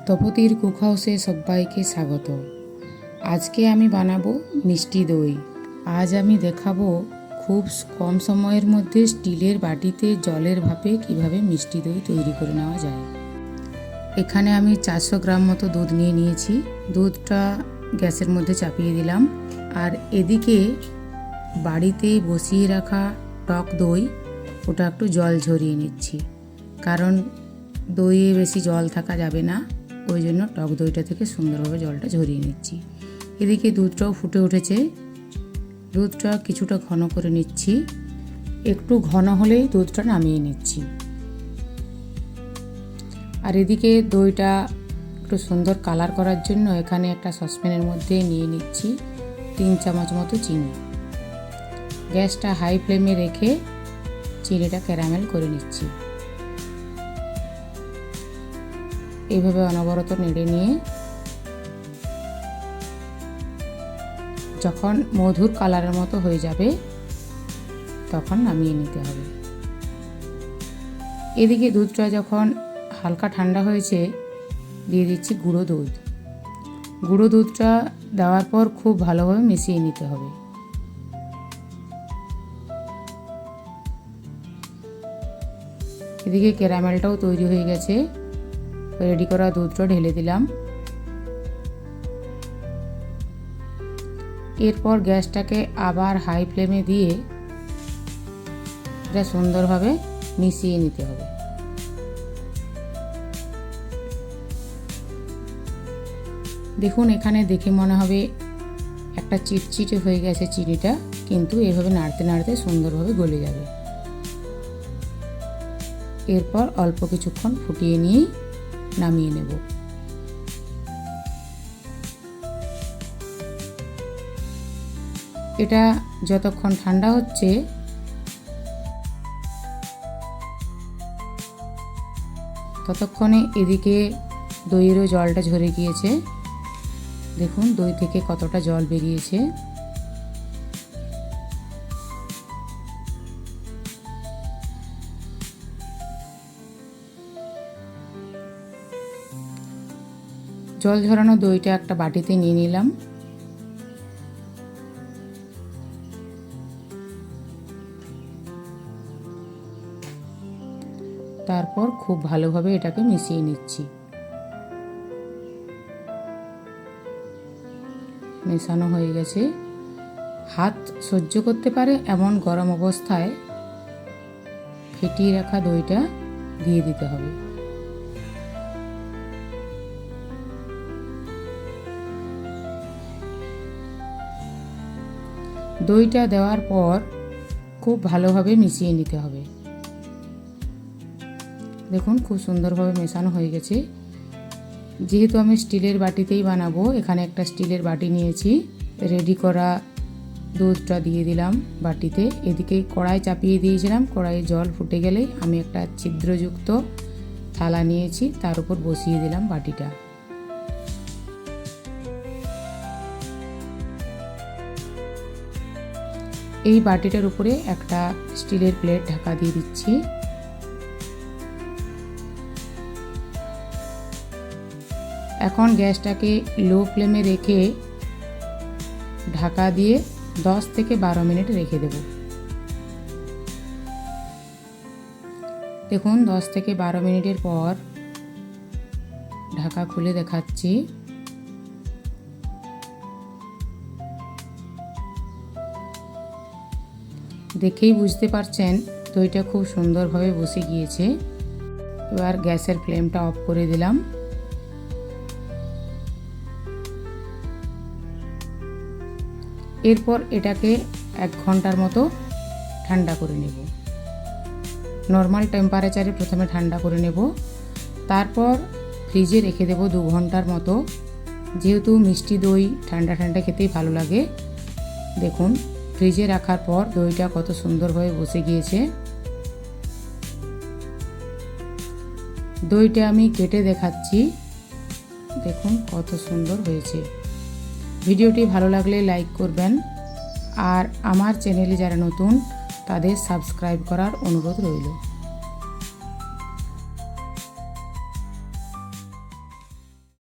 তপতির cook হাউসে সবাইকে স্বাগত। আজকে আমি বানাবো মিষ্টি দই। আজ আমি দেখাবো খুব কম সময়ের মধ্যে স্টিলের বাটিতে জলের ভাপে কিভাবে মিষ্টি দই তৈরি করে নেওয়া যায়। এখানে আমি 400 গ্রাম মতো দুধ নিয়ে নিয়েছি। দুধটা গ্যাসের মধ্যে চাপিয়ে দিলাম। আর এদিকে বাড়িতে বসিয়ে রাখা টক দই, ওটা একটু জল ঝরিয়ে নিচ্ছি, কারণ দইয়ে বেশি জল থাকা যাবে না, ওই জন্য টক দইটা থেকে সুন্দরভাবে জলটা ঝরিয়ে নিচ্ছি। এদিকে দুধটাও ফুটে উঠেছে, দুধটা কিছুটা ঘন করে নিচ্ছি। একটু ঘন হলেই দুধটা নামিয়ে নিচ্ছি। আর এদিকে দইটা একটু সুন্দর কালার করার জন্য এখানে একটা সসপ্যানের মধ্যে নিয়ে নিচ্ছি 3 চামচ মতো চিনি। গ্যাসটা হাই ফ্লেমে রেখে চিনিটা ক্যারামেল করে নিচ্ছি। এইভাবে অনবরত নেড়ে নিয়ে যখন মধুর কালারের মতো হয়ে যাবে তখন নামিয়ে নিতে হবে। এদিকে দুধটা যখন হালকা ঠান্ডা হয়েছে দিয়ে দিচ্ছি গুঁড়ো দুধ। গুঁড়ো দুধটা দেওয়ার পর খুব ভালোভাবে মিশিয়ে নিতে হবে। এদিকে ক্যারামেলটাও তৈরি হয়ে গেছে। রেডি করা দুধটা ঢেলে দিলাম। এরপর গ্যাসটাকে আবার হাই ফ্লেমে দিয়ে এটা সুন্দরভাবে মিশিয়ে নিতে হবে। দেখুন, এখানে দেখে মনে হবে একটা চিটচিটে হয়ে গেছে চিনিটা, কিন্তু এভাবে নাড়তে নাড়তে সুন্দরভাবে গলে যাবে। এরপর অল্প কিছুক্ষণ ফুটিয়ে নিয়ে নামিয়ে নেব। এটা যতক্ষণ ঠান্ডা হচ্ছে ততক্ষণে এদিকে দইয়েরও জলটা ঝরে গিয়েছে। দেখুন দই থেকে কতটা জল বেরিয়েছে। জল ঝরানো দইটা একটা বাটিতে নিয়ে নিলাম। তারপর খুব ভালোভাবে এটাকে মিশিয়ে নিচ্ছি। মেশানো হয়ে গেছে। হাত সহ্য করতে পারে এমন গরম অবস্থায় ফেটিয়ে রাখা দইটা দিয়ে দিতে হবে। দইটা দেওয়ার পর খুব ভালোভাবে মিশিয়ে নিতে হবে। দেখুন খুব সুন্দরভাবে মেশানো হয়ে গেছে। যেহেতু আমি স্টিলের বাটিতেই বানাবো, এখানে একটা স্টিলের বাটি নিয়েছি। রেডি করা দুধটা দিয়ে দিলাম বাটিতে। এদিকে কড়াই চাপিয়ে দিয়েছিলাম। কড়াইয়ে জল ফুটে গেলেই আমি একটা ছিদ্রযুক্ত থালা নিয়েছি, তার উপর বসিয়ে দিলাম বাটিটা। এই বাটিটার উপরে একটা স্টিলের প্লেট ঢাকা দিয়ে দিচ্ছি। এখন গ্যাসটাকে লো ফ্লেমে রেখে ঢাকা দিয়ে 10 থেকে 12 মিনিট রেখে দেব। দেখুন 10 থেকে 12 মিনিটের পর ঢাকা খুলে দেখাচ্ছি। দেখেই বুঝতে পারছেন দইটা খুব সুন্দরভাবে বসে গিয়েছে। এবার গ্যাসের ফ্লেমটা অফ করে দিলাম। এরপর এটাকে 1 ঘন্টার মতো ঠান্ডা করে নেব। নর্মাল টেম্পারেচারে প্রথমে ঠান্ডা করে নেব, তারপর ফ্রিজে রেখে দেব 2 ঘন্টার মতো। যেহেতু মিষ্টি দই ঠান্ডা ঠান্ডা খেতেই ভালো লাগে। দেখুন ফ্রিজে রাখার পর দইটা কত সুন্দরভাবে বসে গিয়েছে। দইটা আমি কেটে দেখাচ্ছি। দেখুন কত সুন্দর হয়েছে। ভিডিওটি ভালো লাগলে লাইক করবেন, আর আমার চ্যানেলে যারা নতুন তাদের সাবস্ক্রাইব করার অনুরোধ রইল।